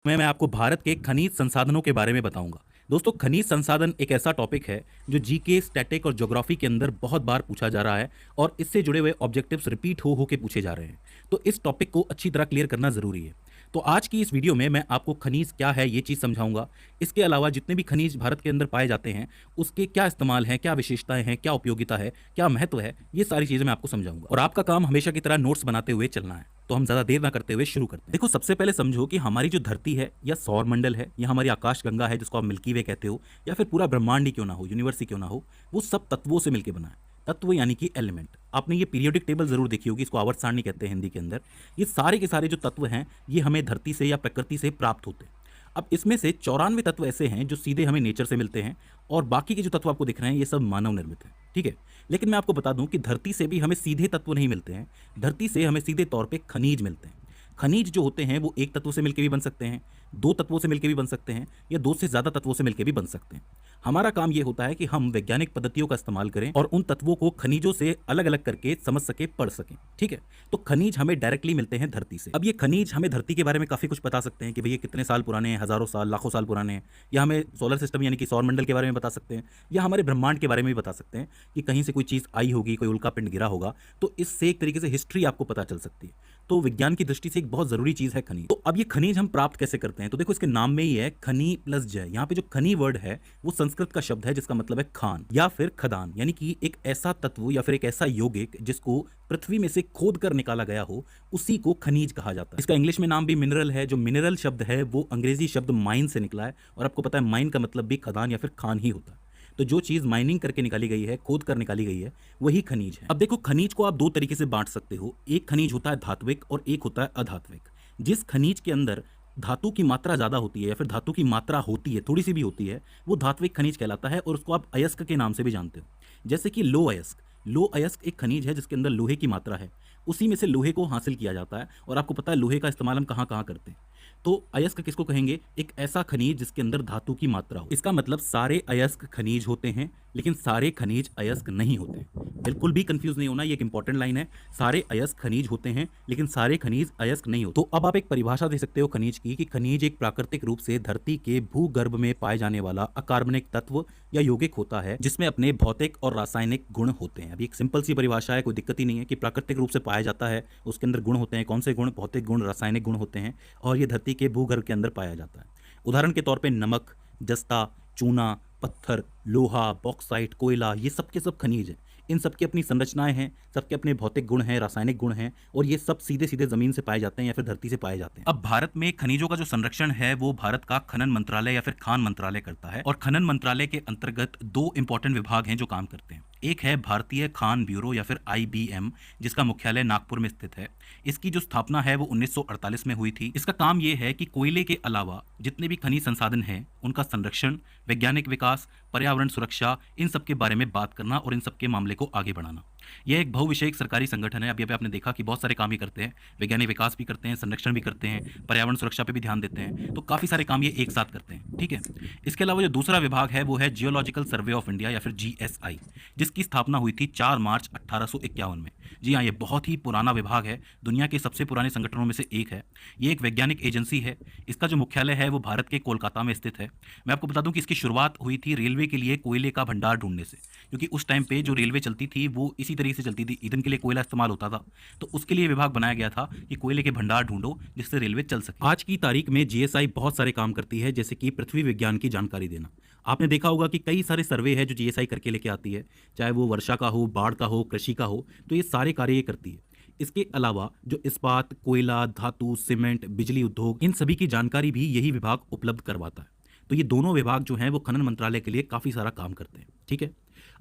मैं आपको भारत के खनिज संसाधनों के बारे में बताऊंगा। दोस्तों, खनिज संसाधन एक ऐसा टॉपिक है जो जीके, स्टैटिक और ज्योग्राफी के अंदर बहुत बार पूछा जा रहा है और इससे जुड़े हुए ऑब्जेक्टिव्स रिपीट हो के पूछे जा रहे हैं। तो इस टॉपिक को अच्छी तरह क्लियर करना ज़रूरी है। तो आज की इस वीडियो में मैं आपको खनिज क्या है ये चीज़ समझाऊंगा। इसके अलावा जितने भी खनिज भारत के अंदर पाए जाते हैं उसके क्या इस्तेमाल हैं, क्या विशेषताएं हैं, क्या उपयोगिता है, क्या महत्व है, ये सारी चीज़ें मैं आपको समझाऊंगा। और आपका काम हमेशा की तरह नोट्स बनाते हुए चलना है। तो हम ज़्यादा देर ना करते हुए शुरू करते हैं। देखो, सबसे पहले समझो कि हमारी जो धरती है या सौर मंडल है या हमारी आकाश गंगा है जिसको आप मिल्की वे कहते हो, या फिर पूरा ब्रह्मांड ही क्यों ना हो, यूनिवर्स ही क्यों ना हो, वो सब तत्वों से मिलकर बना है। तत्व यानी कि एलिमेंट। आपने ये पीरियोडिक टेबल जरूर देखी होगी, इसको आवर्त सारणी कहते हैं हिंदी के अंदर। ये सारे के सारे जो तत्व हैं ये हमें धरती से या प्रकृति से प्राप्त होते हैं। अब इसमें से 94 तत्व ऐसे हैं जो सीधे हमें नेचर से मिलते हैं और बाकी के जो तत्व आपको दिख रहे हैं ये सब मानव निर्मित हैं। ठीक है, लेकिन मैं आपको बता दूं कि धरती से भी हमें सीधे तत्व नहीं मिलते हैं। धरती से हमें सीधे तौर पे खनिज मिलते हैं। खनिज जो होते हैं वो एक तत्व से मिलकर भी बन सकते हैं, दो तत्वों से मिलकर भी बन सकते हैं, या दो से ज़्यादा तत्वों से मिलकर भी बन सकते हैं। हमारा काम ये होता है कि हम वैज्ञानिक पद्धतियों का इस्तेमाल करें और उन तत्वों को खनिजों से अलग अलग करके समझ सके, पढ़ सकें। ठीक है, तो खनिज हमें डायरेक्टली मिलते हैं धरती से। अब ये खनिज हमें धरती के बारे में काफ़ी कुछ बता सकते हैं कि भैया कितने साल पुराने हैं, हज़ारों साल, लाखों साल पुराने हैं, या हमें सोलर सिस्टम यानी कि सौर मंडल के बारे में बता सकते हैं, या हमारे ब्रह्मांड के बारे में भी बता सकते हैं कि कहीं से कोई चीज़ आई होगी, कोई उल्का पिंड गिरा होगा। तो इससे एक तरीके से हिस्ट्री आपको पता चल सकती है। तो विज्ञान की दृष्टि से एक बहुत ज़रूरी चीज़ है खनिज। तो अब ये खनिज हम प्राप्त कैसे करते हैं? तो देखो, इसके नाम में ही है खनि प्लस जय। यहाँ पे जो खनि वर्ड है वो संस्कृत का शब्द है जिसका मतलब है खान या फिर खदान, यानी कि एक ऐसा तत्व या फिर एक ऐसा यौगिक जिसको पृथ्वी में से खोद कर निकाला गया हो, उसी को खनिज कहा जाता है। इसका इंग्लिश में नाम भी मिनरल है। जो मिनरल शब्द है वो अंग्रेजी शब्द माइन से निकला है, और आपको पता है माइन का मतलब भी खदान या फिर खान ही होता है। तो जो चीज़ माइनिंग करके निकाली गई है, खोद कर निकाली गई है, वही खनिज है। अब देखो, खनिज को आप दो तरीके से बांट सकते हो। एक खनिज होता है धात्विक और एक होता है अधात्विक। जिस खनिज के अंदर धातु की मात्रा ज़्यादा होती है या फिर धातु की मात्रा होती है, थोड़ी सी भी होती है, वो धात्विक खनिज कहलाता है, और उसको आप अयस्क के नाम से भी जानते हो। जैसे कि लो अयस्क। लो अयस्क एक खनिज है जिसके अंदर लोहे की मात्रा है, उसी में से लोहे को हासिल किया जाता है। और आपको पता है लोहे का इस्तेमाल हम कहाँ कहाँ करते हैं। तो अयस्क किसको कहेंगे? एक ऐसा खनिज जिसके अंदर धातु की मात्रा हो। इसका मतलब सारे अयस्क खनिज होते हैं, लेकिन सारे खनिज अयस्क नहीं होते। बिल्कुल भी कंफ्यूज नहीं होना, ये एक इंपॉर्टेंट लाइन है। सारे अयस्क खनिज होते हैं लेकिन सारे खनिज अयस्क नहीं होते। तो अब आप एक परिभाषा दे सकते हो खनिज की कि खनिज एक प्राकृतिक रूप से धरती के भूगर्भ में पाए जाने वाला अकार्बनिक तत्व या यौगिक होता है जिसमें अपने भौतिक और रासायनिक गुण होते हैं। अभी एक सिंपल सी परिभाषा है, कोई दिक्कत ही नहीं है कि प्राकृतिक रूप से पाया जाता है, उसके अंदर गुण होते हैं। कौन से गुण? भौतिक गुण, रासायनिक गुण होते हैं, और ये धरती के भूगर्भ के अंदर पाया जाता है। उदाहरण के तौर पे नमक, जस्ता, चूना, पत्थर, लोहा, बॉक्साइट, कोयला, ये सब के सब खनिज हैं। इन सब की अपनी संरचनाएं हैं, सबके अपने भौतिक गुण हैं, रासायनिक गुण हैं, और ये सब सीधे सीधे जमीन से पाए जाते हैं या फिर धरती से पाए जाते हैं। अब भारत में खनिजों का जो संरक्षण है वो भारत का खनन मंत्रालय या फिर खान मंत्रालय करता है, और खनन मंत्रालय के अंतर्गत दो इंपॉर्टेंट विभाग हैं जो काम करते हैं। एक है भारतीय खान ब्यूरो या फिर IBM, जिसका मुख्यालय नागपुर में स्थित है। इसकी जो स्थापना है वो 1948 में हुई थी। इसका काम ये है कि कोयले के अलावा जितने भी खनिज संसाधन हैं उनका संरक्षण, वैज्ञानिक विकास, पर्यावरण सुरक्षा, इन सब के बारे में बात करना और इन सब के मामले को आगे बढ़ाना। यह एक बहुविषयक सरकारी संगठन है। अभी आपने देखा कि बहुत सारे काम ही करते हैं, वैज्ञानिक विकास भी करते हैं, संरक्षण भी करते हैं, पर्यावरण सुरक्षा पे भी ध्यान देते हैं। तो काफ़ी सारे काम ये एक साथ करते हैं। ठीक है, इसके अलावा जो दूसरा विभाग है वो है जियोलॉजिकल सर्वे ऑफ इंडिया या फिर GSI, जिसकी स्थापना हुई थी 4 मार्च 1851 में। जी हाँ, ये बहुत ही पुराना विभाग है, दुनिया के सबसे पुराने संगठनों में से एक है। ये एक वैज्ञानिक एजेंसी है। इसका जो मुख्यालय है वो भारत के कोलकाता में स्थित है। मैं आपको बता दूं कि इसकी शुरुआत हुई थी रेलवे के लिए कोयले का भंडार ढूंढने से, क्योंकि उस टाइम पे जो रेलवे चलती थी वो इसी तरीके से चलती थी, ईंधन के लिए कोयला इस्तेमाल होता था। तो उसके लिए विभाग बनाया गया था कि कोयले के भंडार ढूंढो जिससे रेलवे चल सके। आज की तारीख में GSI बहुत सारे काम करती है, जैसे कि पृथ्वी विज्ञान की जानकारी देना। आपने देखा होगा कि कई सारे सर्वे है जो GSI करके लेके आती है, चाहे वो वर्षा का हो, बाढ़ का हो, कृषि का हो, तो ये सारे कार्य ये करती है। इसके अलावा जो इस्पात, कोयला, धातु, सीमेंट, बिजली उद्योग, इन सभी की जानकारी भी यही विभाग उपलब्ध करवाता है। तो ये दोनों विभाग जो हैं वो खनन मंत्रालय के लिए काफ़ी सारा काम करते हैं। ठीक है,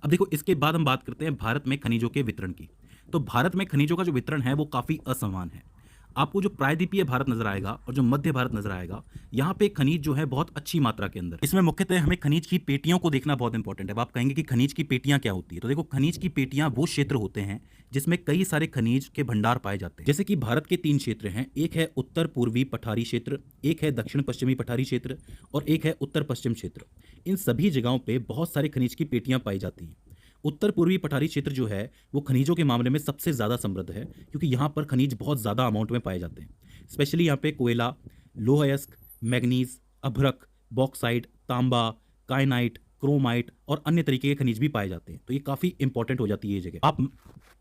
अब देखो, इसके बाद हम बात करते हैं भारत में खनिजों के वितरण की। तो भारत में खनिजों का जो वितरण है वो काफ़ी असमान है। आपको जो प्रायद्वीपीय भारत नजर आएगा और जो मध्य भारत नजर आएगा, यहाँ पे खनिज जो है बहुत अच्छी मात्रा के अंदर। इसमें मुख्यतः हमें खनिज की पेटियों को देखना बहुत इंपॉर्टेंट है। अब आप कहेंगे कि खनिज की पेटियां क्या होती है? तो देखो, खनिज की पेटियां वो क्षेत्र होते हैं जिसमें कई सारे खनिज के भंडार पाए जाते हैं। जैसे कि भारत के 3 क्षेत्र हैं, एक है उत्तर पूर्वी पठारी क्षेत्र, एक है दक्षिण पश्चिमी पठारी क्षेत्र, और एक है उत्तर पश्चिम क्षेत्र। इन सभी जगहों पे बहुत सारे खनिज की पेटियां पाई जाती हैं। उत्तर पूर्वी पठारी क्षेत्र जो है वो खनिजों के मामले में सबसे ज़्यादा समृद्ध है, क्योंकि यहाँ पर खनिज बहुत ज़्यादा अमाउंट में पाए जाते हैं। स्पेशली यहाँ पे कोयला, लोह अयस्क, मैग्नीज, अभ्रक, बॉक्साइट, तांबा, कायनाइट, क्रोमाइट और अन्य तरीके के खनिज भी पाए जाते हैं। तो ये काफ़ी इंपॉर्टेंट हो जाती है ये जगह।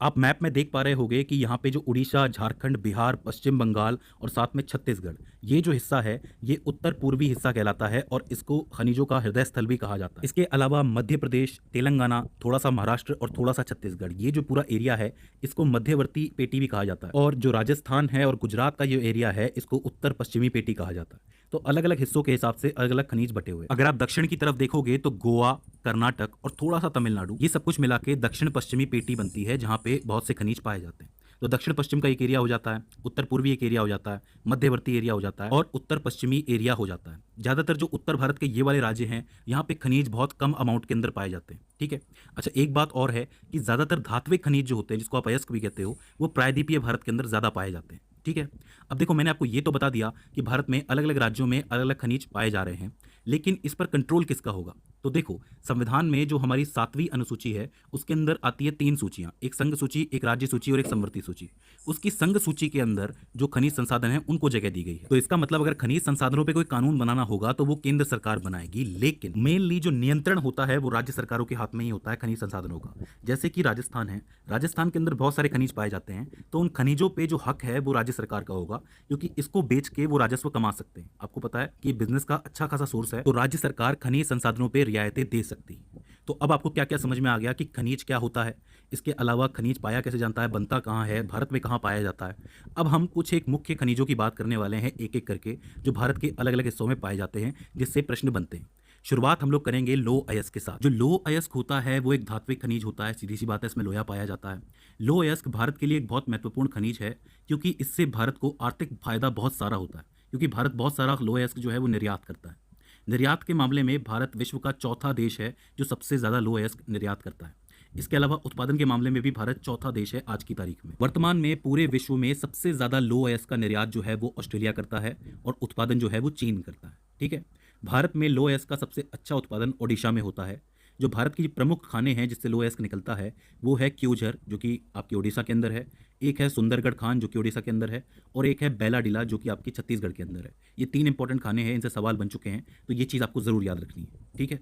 आप मैप में देख पा रहे होंगे कि यहाँ पे जो उड़ीसा, झारखंड, बिहार, पश्चिम बंगाल और साथ में छत्तीसगढ़, ये जो हिस्सा है ये उत्तर पूर्वी हिस्सा कहलाता है और इसको खनिजों का हृदय स्थल भी कहा जाता है। इसके अलावा मध्य प्रदेश, तेलंगाना, थोड़ा सा महाराष्ट्र और थोड़ा सा छत्तीसगढ़, ये जो पूरा एरिया है इसको मध्यवर्ती पेटी भी कहा जाता है। और जो राजस्थान है और गुजरात का जो एरिया है इसको उत्तर पश्चिमी पेटी कहा जाता है। तो अलग अलग हिस्सों के हिसाब से अलग अलग खनिज बटे हुए। अगर आप दक्षिण की तरफ देखोगे तो गोवा, कर्नाटक और थोड़ा सा तमिलनाडु, ये सब कुछ मिला के दक्षिण पश्चिमी पेटी बनती है जहाँ पे बहुत से खनिज पाए जाते हैं। तो दक्षिण पश्चिम का एक एरिया हो जाता है, उत्तर पूर्वी एक एरिया हो जाता है, मध्यवर्ती एरिया हो जाता है और उत्तर पश्चिमी एरिया हो जाता है। ज्यादातर जो उत्तर भारत के ये वाले राज्य हैं यहाँ पे खनिज बहुत कम अमाउंट के अंदर पाए जाते हैं। ठीक है। अच्छा, एक बात और है कि ज्यादातर धात्विक खनिज जो होते हैं, जिसको आप अयस्क भी कहते हो, वो प्रायद्वीपीय भारत के अंदर ज्यादा पाए जाते हैं। ठीक है। अब देखो, मैंने आपको ये तो बता दिया कि भारत में अलग अलग राज्यों में अलग अलग खनिज पाए जा रहे हैं, लेकिन इस पर कंट्रोल किसका होगा? तो देखो, संविधान में जो हमारी 7वीं अनुसूची है उसके अंदर आती है 3 सूचियां, एक संघ सूची, एक राज्य सूची और एक समवर्ती सूची। उसकी संघ सूची के अंदर जो खनिज संसाधन है उनको जगह दी गई है। तो इसका मतलब अगर खनिज संसाधनों पे कोई कानून बनाना होगा तो वो केंद्र सरकार बनाएगी, लेकिन मेनली जो नियंत्रण होता है वो राज्य सरकारों के हाथ में ही होता है खनिज संसाधनों का। जैसे कि राजस्थान है, राजस्थान के अंदर बहुत सारे खनिज पाए जाते हैं, तो उन खनिजों पे जो हक है वो राज्य सरकार का होगा, क्योंकि इसको बेच के वो राजस्व कमा सकते हैं। आपको पता है कि बिजनेस का अच्छा खासा सोर्स है, तो राज्य सरकार खनिज संसाधनों पे रियायतें दे सकती है। तो अब आपको क्या क्या समझ में आ गया कि खनिज क्या होता है, इसके अलावा खनिज पाया कैसे जाता है, बनता कहाँ है, भारत में कहाँ पाया जाता है। अब हम कुछ एक मुख्य खनिजों की बात करने वाले हैं एक एक करके, जो भारत के अलग अलग हिस्सों में पाए जाते हैं, जिससे प्रश्न बनते हैं। शुरुआत हम लोग करेंगे लो अयस्क के साथ। जो लो अयस्क होता है वो एक धात्विक खनिज होता है, सीधी सी बात है, इसमें लोहा पाया जाता है। लो अयस्क भारत के लिए एक बहुत महत्वपूर्ण खनिज है, क्योंकि इससे भारत को आर्थिक फायदा बहुत सारा होता है, क्योंकि भारत बहुत सारा लो अयस्क जो है वो निर्यात करता है। निर्यात के मामले में भारत विश्व का चौथा देश है जो सबसे ज्यादा लो अयस्क निर्यात करता है। इसके अलावा उत्पादन के मामले में भी भारत चौथा देश है आज की तारीख में। वर्तमान में पूरे विश्व में सबसे ज्यादा लो अयस्क का निर्यात जो है वो ऑस्ट्रेलिया करता है और उत्पादन जो है वो चीन करता है। ठीक है। भारत में लो अयस्क का सबसे अच्छा उत्पादन ओडिशा में होता है। जो भारत की प्रमुख खाने हैं जिससे लो अयस्क निकलता है वो है क्योझर, जो कि आपकी ओडिशा के अंदर है, एक है सुंदरगढ़ खान जो कि ओडिशा के अंदर है, और एक है बैलाडिला जो कि आपकी छत्तीसगढ़ के अंदर है। ये 3 इंपॉर्टेंट खाने हैं, इनसे सवाल बन चुके हैं, तो ये चीज़ आपको ज़रूर याद रखनी है। ठीक है।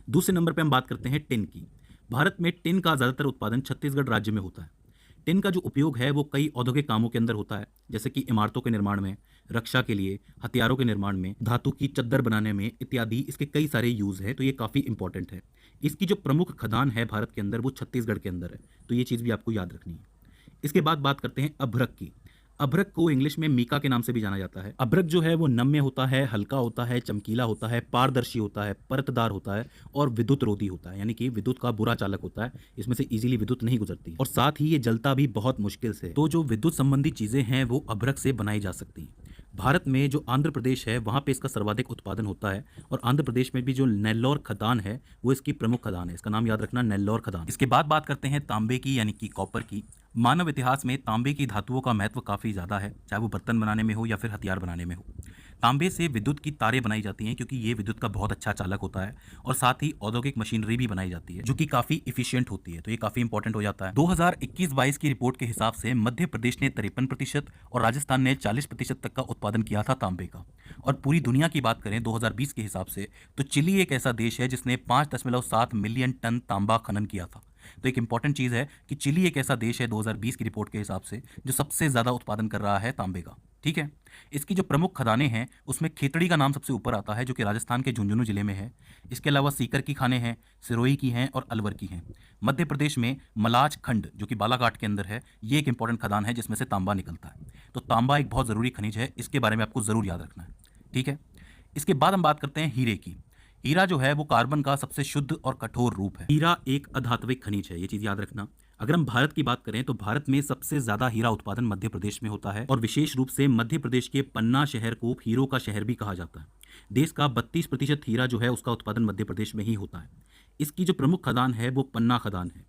दूसरे नंबर पर हम बात करते हैं टिन की। भारत में टिन का ज़्यादातर उत्पादन छत्तीसगढ़ राज्य में होता है। टिन का जो उपयोग है वो कई औद्योगिक कामों के अंदर होता है, जैसे कि इमारतों के निर्माण में, रक्षा के लिए, हथियारों के निर्माण में, धातु की चद्दर बनाने में इत्यादि। इसके कई सारे यूज़ हैं, तो ये काफ़ी इंपॉर्टेंट है। इसकी जो प्रमुख खदान है भारत के अंदर वो छत्तीसगढ़ के अंदर है, तो ये चीज़ भी आपको याद रखनी है। इसके बाद बात करते हैं अभ्रक की। अभ्रक को इंग्लिश में मीका के नाम से भी जाना जाता है। अभ्रक जो है वो नम्य होता है, हल्का होता है, चमकीला होता है, पारदर्शी होता है, परतदार होता है और विद्युत रोधी होता है, यानी कि विद्युत का बुरा चालक होता है। इसमें से इजीली विद्युत नहीं गुजरती और साथ ही ये जलता भी बहुत मुश्किल से। तो जो विद्युत संबंधी चीजें हैं वो अभ्रक से बनाई जा सकती हैं। भारत में जो आंध्र प्रदेश है वहाँ पे इसका सर्वाधिक उत्पादन होता है, और आंध्र प्रदेश में भी जो नेल्लौर खदान है वो इसकी प्रमुख खदान है। इसका नाम याद रखना, नेल्लौर खदान। इसके बाद बात करते हैं तांबे की, यानी कि कॉपर की। मानव इतिहास में तांबे की धातुओं का महत्व काफ़ी ज़्यादा है, चाहे वो बर्तन बनाने में हो या फिर हथियार बनाने में हो। तांबे से विद्युत की तारें बनाई जाती हैं, क्योंकि ये विद्युत का बहुत अच्छा चालक होता है, और साथ ही औद्योगिक मशीनरी भी बनाई जाती है जो कि काफ़ी इफिशियंट होती है, तो ये काफ़ी इंपॉर्टेंट हो जाता है। 2021-22 की रिपोर्ट के हिसाब से मध्य प्रदेश ने 53% और राजस्थान ने 40% तक का उत्पादन किया था तांबे का। और पूरी दुनिया की बात करें 2020 के हिसाब से, तो चिली एक ऐसा देश है जिसने 5.7 मिलियन टन तांबा खनन किया था। तो एक इंपॉर्टेंट चीज़ है कि चिली एक ऐसा देश है 2020 की रिपोर्ट के हिसाब से जो सबसे ज़्यादा उत्पादन कर रहा है तांबे का। ठीक है। इसकी जो प्रमुख खदानें हैं उसमें खेतड़ी का नाम सबसे ऊपर आता है, जो कि राजस्थान के झुंझुनू जिले में है। इसके अलावा सीकर की खानें हैं, सिरोही की हैं और अलवर की हैं। मध्य प्रदेश में मलाज खंड जो कि बालाघाट के अंदर है, ये एक इंपॉर्टेंट खदान है जिसमें से तांबा निकलता है। तो तांबा एक बहुत ज़रूरी खनिज है, इसके बारे में आपको ज़रूर याद रखना है। ठीक है। इसके बाद हम बात करते हैं हीरे की। हीरा जो है वो कार्बन का सबसे शुद्ध और कठोर रूप है। हीरा एक अधात्विक खनिज है, ये चीज याद रखना। अगर हम भारत की बात करें तो भारत में सबसे ज्यादा हीरा उत्पादन मध्य प्रदेश में होता है, और विशेष रूप से मध्य प्रदेश के पन्ना शहर को हीरो का शहर भी कहा जाता है। देश का 32% हीरा जो है उसका उत्पादन मध्य प्रदेश में ही होता है। इसकी जो प्रमुख खदान है वो पन्ना खदान है।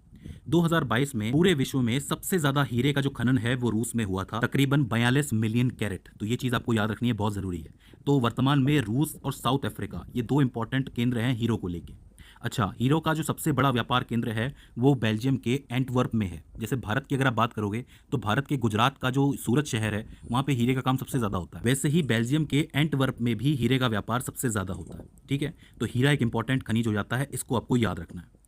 2022 में पूरे विश्व में सबसे ज्यादा हीरे का जो खनन है वो रूस में हुआ था, तकरीबन 42 मिलियन कैरेट। तो ये चीज आपको याद रखनी है, बहुत जरूरी है। तो वर्तमान में रूस और साउथ अफ्रीका ये 2 इंपॉर्टेंट केंद्र हैं हीरो को लेके। अच्छा, हीरो का जो सबसे बड़ा व्यापार केंद्र है, वो बेल्जियम के एंटवर्प में है। जैसे भारत की अगर आप बात करोगे, तो भारत के गुजरात का जो सूरत शहर है, वहाँ पे हीरे का काम सबसे ज़्यादा होता है। वैसे ही बेल्जियम के एंटवर्प में भी हीरे का व्यापार सबसे ज़्यादा होता है, ठीक है? तो हीरा एक इंपॉर्टेंट खनिज हो जाता है, इसको आपको याद रखना है।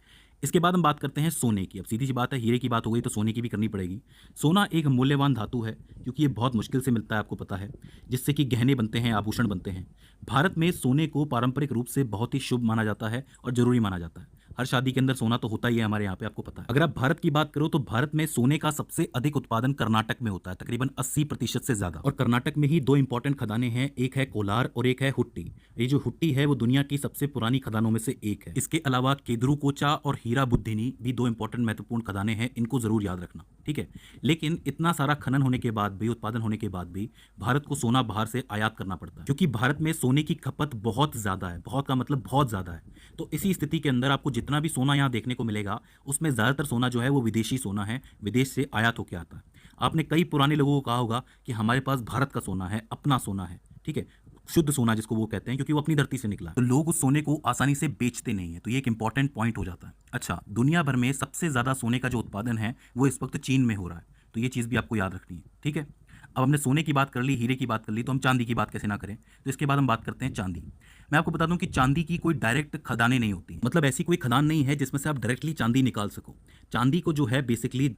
इसके बाद हम बात करते हैं सोने की। अब सीधी सी बात है, हीरे की बात हो गई तो सोने की भी करनी पड़ेगी। सोना एक मूल्यवान धातु है, क्योंकि ये बहुत मुश्किल से मिलता है, आपको पता है, जिससे कि गहने बनते हैं, आभूषण बनते हैं। भारत में सोने को पारंपरिक रूप से बहुत ही शुभ माना जाता है और ज़रूरी माना जाता है। हर शादी के अंदर सोना तो होता ही है हमारे यहाँ पे, आपको पता है। अगर आप भारत की बात करो तो भारत में सोने का सबसे अधिक उत्पादन कर्नाटक में होता है, तकरीबन 80% से ज़्यादा। और कर्नाटक में ही दो इंपॉर्टेंट खदानें हैं, एक है कोलार और एक है हुट्टी। ये जो हुट्टी है वो दुनिया की सबसे पुरानी खदानों में से एक है। इसके अलावा केदुरुकोचा और हीरा बुद्धिनी भी दो इंपॉर्टेंट महत्वपूर्ण खदानें हैं, इनको जरूर याद रखना, ठीक है। लेकिन इतना सारा खनन होने के बाद भी, उत्पादन होने के बाद भी, भारत को सोना बाहर से आयात करना पड़ता है, क्योंकि भारत में सोने की खपत बहुत ज्यादा है। बहुत का मतलब बहुत ज्यादा है। तो इसी स्थिति के अंदर आपको जितना भी सोना यहाँ देखने को मिलेगा, उसमें ज्यादातर सोना जो है वो विदेशी सोना है, विदेश से आयात होकर आता है। आपने कई पुराने लोगों को कहा होगा कि हमारे पास भारत का सोना है, अपना सोना है, ठीक है, शुद्ध सोना जिसको वो कहते हैं, क्योंकि वो अपनी धरती से निकला है। तो लोग उस सोने को आसानी से बेचते नहीं है, तो ये एक इंपॉर्टेंट पॉइंट हो जाता है। अच्छा, दुनिया भर में सबसे ज्यादा सोने का जो उत्पादन है वो इस वक्त चीन में हो रहा है, तो ये चीज़ भी आपको याद रखनी है, ठीक है। अब हमने सोने की बात कर ली, हीरे की बात कर ली, तो हम चांदी की बात कैसे ना करें। तो इसके बाद हम बात करते हैं चांदी। मैं आपको बता दूं कि चांदी की कोई डायरेक्ट खदानें नहीं होती, मतलब ऐसी कोई खदान नहीं है जिसमें से आप डायरेक्टली चांदी निकाल सको। चांदी को जो है बेसिकली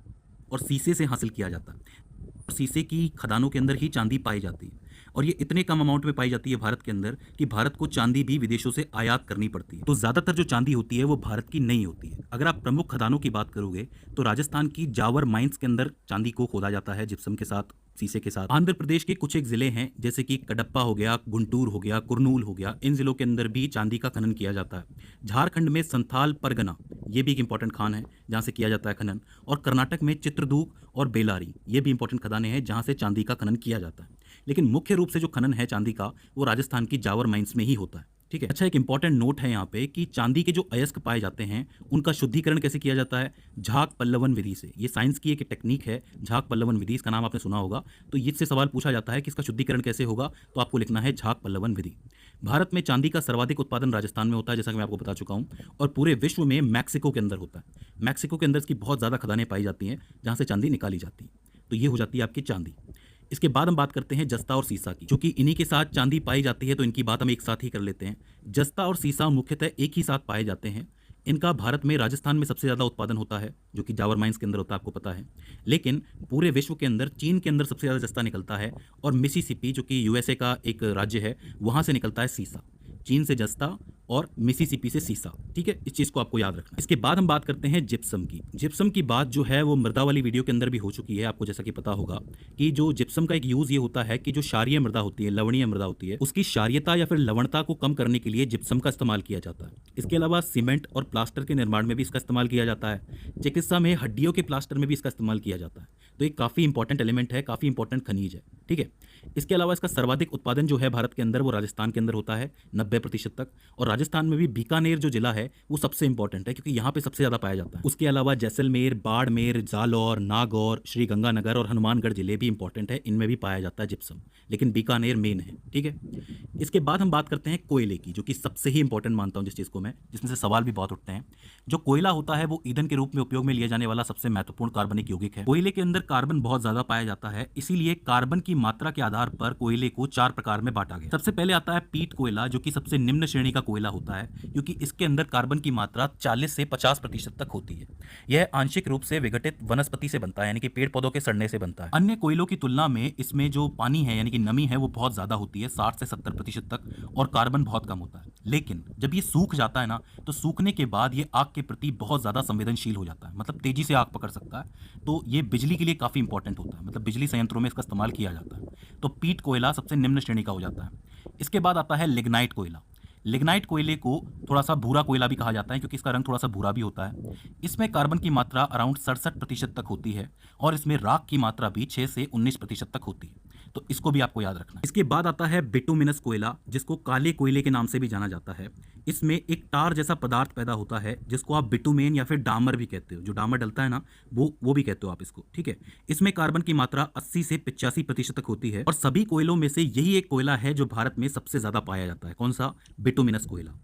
और शीशे से हासिल किया जाता है। और शीशे की खदानों के अंदर ही चांदी पाई जाती है, और ये इतने कम अमाउंट में पाई जाती है भारत के अंदर कि भारत को चांदी भी विदेशों से आयात करनी पड़ती है। तो ज्यादातर जो चांदी होती है वो भारत की नहीं होती है। अगर आप प्रमुख खदानों की बात करोगे तो राजस्थान की जावर माइंस के अंदर चांदी को खोदा जाता है, जिप्सम के साथ, शीशे के साथ। आंध्र प्रदेश के कुछ एक जिले हैं, जैसे कि कडप्पा हो गया, गुंटूर हो गया, कुरनूल हो गया, इन जिलों के अंदर भी चांदी का खनन किया जाता है। झारखंड में संथाल परगना, ये भी एक इंपॉर्टेंट खान है जहाँ से किया जाता है खनन। और कर्नाटक में चित्रदूग और बेलारी, ये भी इंपॉर्टेंट खदानें हैं जहाँ से चांदी का खनन किया जाता है। लेकिन मुख्य रूप से जो खनन है चांदी का, वो राजस्थान की जावर माइंस में ही होता है, ठीक है। अच्छा, एक इंपॉर्टेंट नोट है यहाँ पे कि चांदी के जो अयस्क पाए जाते हैं उनका शुद्धिकरण कैसे किया जाता है, झाग पल्लवन विधि से। ये साइंस की एक टेक्निक है, झाग पल्लवन विधि, इसका नाम आपने सुना होगा। तो इससे सवाल पूछा जाता है कि इसका शुद्धिकरण कैसे होगा, तो आपको लिखना है झाग पल्लवन विधि। भारत में चांदी का सर्वाधिक उत्पादन राजस्थान में होता है, जैसा कि मैं आपको बता चुका हूँ, और पूरे विश्व में मैक्सिको के अंदर होता है। मैक्सिको के अंदर इसकी बहुत ज़्यादा खदानें पाई जाती हैं जहाँ से चांदी निकाली जाती है। तो ये हो जाती है आपकी चांदी। इसके बाद हम बात करते हैं जस्ता और सीसा की, क्योंकि इन्हीं के साथ चांदी पाई जाती है, तो इनकी बात हम एक साथ ही कर लेते हैं। जस्ता और सीसा मुख्यतः एक ही साथ पाए जाते हैं। इनका भारत में राजस्थान में सबसे ज़्यादा उत्पादन होता है, जो कि जावर माइंस के अंदर होता है, आपको पता है। लेकिन पूरे विश्व के अंदर चीन के अंदर सबसे ज़्यादा जस्ता निकलता है, और मिसिसिपी, जो कि यूएसए का एक राज्य है, वहाँ से निकलता है सीसा। चीन से जस्ता और मिसिसिपी से सीसा, ठीक है, इस चीज़ को आपको याद रखना है। इसके बाद हम बात करते हैं जिप्सम की। जिप्सम की बात जो है वो मृदा वाली वीडियो के अंदर भी हो चुकी है, आपको जैसा कि पता होगा कि जो जिप्सम का एक यूज़ ये होता है कि जो क्षारीय मृदा होती है, लवणीय मृदा होती है, उसकी क्षारीयता या फिर लवणता को कम करने के लिए जिप्सम का इस्तेमाल किया जाता है। इसके अलावा सीमेंट और प्लास्टर के निर्माण में भी इसका इस्तेमाल किया जाता है। चिकित्सा में हड्डियों के प्लास्टर में भी इसका इस्तेमाल किया जाता है। तो ये काफ़ी इंपॉर्टेंट एलिमेंट है, काफ़ी इंपॉर्टेंट खनिज है, ठीक है। इसके अलावा इसका सर्वाधिक उत्पादन जो है भारत के अंदर, वो राजस्थान के अंदर होता है 90% तक। और राजस्थान में भी बीकानेर जो जिला है वो सबसे इंपॉर्टेंट है, क्योंकि यहाँ पे सबसे ज़्यादा पाया जाता है। उसके अलावा जैसलमेर, बाड़मेर, जालौर, नागौर, श्री गंगानगर और हनुमानगढ़ जिले भी इंपॉर्टेंट है, इनमें भी पाया जाता है जिप्सम, लेकिन बीकानेर मेन है, ठीक है। इसके बाद हम बात करते हैं कोयले की, जो कि सबसे ही इंपॉर्टेंट मानता हूँ जिस चीज़ को मैं, जिसमें से सवाल भी बहुत उठते हैं। जो कोयला होता है वो ईंधन के रूप में उपयोग में लिया जाने वाला सबसे महत्वपूर्ण कार्बनिक यौगिक है। कोयले के अंदर कार्बन बहुत ज़्यादा पाया जाता है, इसीलिए कार्बन की मात्रा के आधार पर कोयले को 4 प्रकार में बांटा गया। सबसे पहले आता है पीट कोयला, जो कि सबसे निम्न श्रेणी का कोयला होता है, क्योंकि इसके अंदर कार्बन की मात्रा 40 से 50% तक होती है। यह आंशिक रूप से विघटित वनस्पति से बनता है, यानी कि पेड़ पौधों के सड़ने से बनता है। अन्य कोयलों की तुलना में इसमें जो पानी है, यानी कि नमी है, वो बहुत ज्यादा होती है, 60 से 70% तक, और कार्बन बहुत कम होता है। लेकिन जब ये सूख जाता है ना, तो सूखने के बाद ये आग के प्रति बहुत ज्यादा संवेदनशील हो जाता है, मतलब तेजी से आग पकड़ सकता है। तो ये बिजली के लिए काफी इंपॉर्टेंट होता है, मतलब बिजली संयंत्रों में इसका इस्तेमाल किया जाता है। तो पीट कोयला सबसे निम्न श्रेणी का हो जाता है। इसके बाद आता है लिग्नाइट कोयला। लिग्नाइट कोयले को थोड़ा सा भूरा कोयला भी कहा जाता है, क्योंकि इसका रंग थोड़ा सा भूरा भी होता है। इसमें कार्बन की मात्रा अराउंड 67% तक होती है, और इसमें राख की मात्रा भी 6 से 19% तक होती है। तो इसको भी आपको याद रखना है। इसके बाद आता है बिटुमिनस कोयला, जिसको काले कोयले के नाम से भी जाना जाता है। इसमें एक टार जैसा पदार्थ पैदा होता है, जिसको आप बिटुमेन या फिर डामर भी कहते हो। जो डामर डलता है ना, वो भी कहते हो आप इसको, ठीक है। इसमें कार्बन की मात्रा 80 से 85% तक होती है, और सभी कोयलों में से यही एक कोयला है जो भारत में सबसे ज्यादा पाया जाता है। कौन सा? बिटुमिनस कोयला।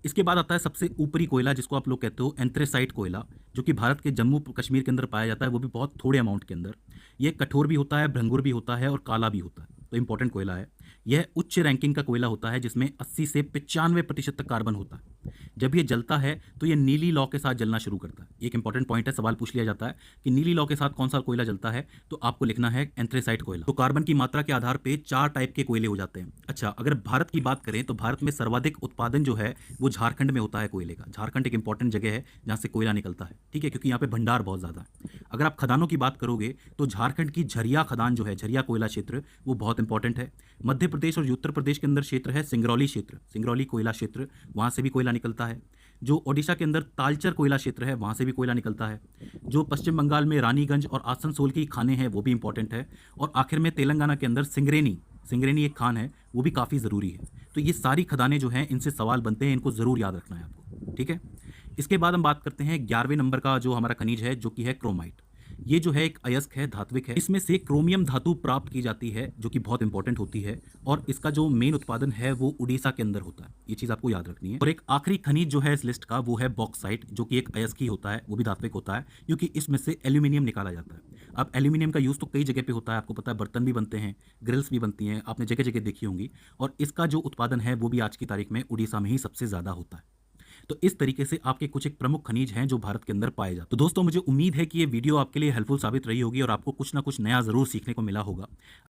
इसके बाद आता है सबसे ऊपरी कोयला, जिसको आप लोग कहते हो एंथ्रेसाइट कोयला, जो कि भारत के जम्मू कश्मीर के अंदर पाया जाता है, वो भी बहुत थोड़े अमाउंट के अंदर। ये कठोर भी होता है, भंगुर भी होता है और काला भी होता है, तो इंपॉर्टेंट कोयला है। यह उच्च रैंकिंग का कोयला होता है, जिसमें 80 से 95% तक कार्बन होता है। जब ये जलता है तो ये नीली लौ के साथ जलना शुरू करता है। एक इंपॉर्टेंट पॉइंट है, सवाल पूछ लिया जाता है कि नीली लौ के साथ कौन सा कोयला जलता है, तो आपको लिखना है एंथ्रेसाइट कोयला। तो कार्बन की मात्रा के आधार पे 4 टाइप के कोयले हो जाते हैं। अच्छा, अगर भारत की बात करें तो भारत में सर्वाधिक उत्पादन जो है वो झारखंड में होता है कोयले का। झारखंड एक इंपॉर्टेंट जगह है जहाँ से कोयला निकलता है, ठीक है, क्योंकि यहाँ पे भंडार बहुत ज़्यादा है। अगर आप खदानों की बात करोगे तो झारखंड की झरिया खदान जो है, झरिया कोयला क्षेत्र, वो बहुत इंपॉर्टेंट है। मध्य प्रदेश और उत्तर प्रदेश के अंदर क्षेत्र है सिंगरौली क्षेत्र, सिंगरौली कोयला क्षेत्र, वहाँ से भी कोयला निकलता है। जो ओडिशा के अंदर तालचर कोयला क्षेत्र है, वहाँ से भी कोयला निकलता है। जो पश्चिम बंगाल में रानीगंज और आसनसोल की खानें हैं, वो भी इंपॉर्टेंट है। और आखिर में तेलंगाना के अंदर सिंगरेनी, सिंगरेनी एक खान है, वो भी काफ़ी ज़रूरी है। तो ये सारी खदानें जो हैं, इनसे सवाल बनते हैं, इनको ज़रूर याद रखना है आपको, ठीक है। इसके बाद हम बात करते हैं 11वें नंबर का जो हमारा खनिज है, जो कि है क्रोमाइट। ये जो है एक अयस्क है, धात्विक है। इसमें से क्रोमियम धातु प्राप्त की जाती है, जो कि बहुत इंपॉर्टेंट होती है। और इसका जो मेन उत्पादन है वो उड़ीसा के अंदर होता है। ये चीज़ आपको याद रखनी है। और एक आखिरी खनिज जो है इस लिस्ट का, वो है बॉक्साइट, जो कि एक अयस्क ही होता है, वो भी धात्विक होता है, क्योंकि इसमें से एल्यूमिनियम निकाला जाता है। अब एल्यूमिनियम का यूज़ तो कई जगह पे होता है, आपको पता है, बर्तन भी बनते हैं, ग्रिल्स भी बनती हैं, आपने जगह जगह देखी होंगी। और इसका जो उत्पादन है वो भी आज की तारीख में उड़ीसा में ही सबसे ज़्यादा होता है। तो इस तरीके से आपके कुछ एक प्रमुख खनिज हैं जो भारत के अंदर पाए जाते हैं। तो दोस्तों, मुझे उम्मीद है कि ये वीडियो आपके लिए हेल्पफुल साबित रही होगी और आपको कुछ ना कुछ नया ज़रूर सीखने को मिला होगा।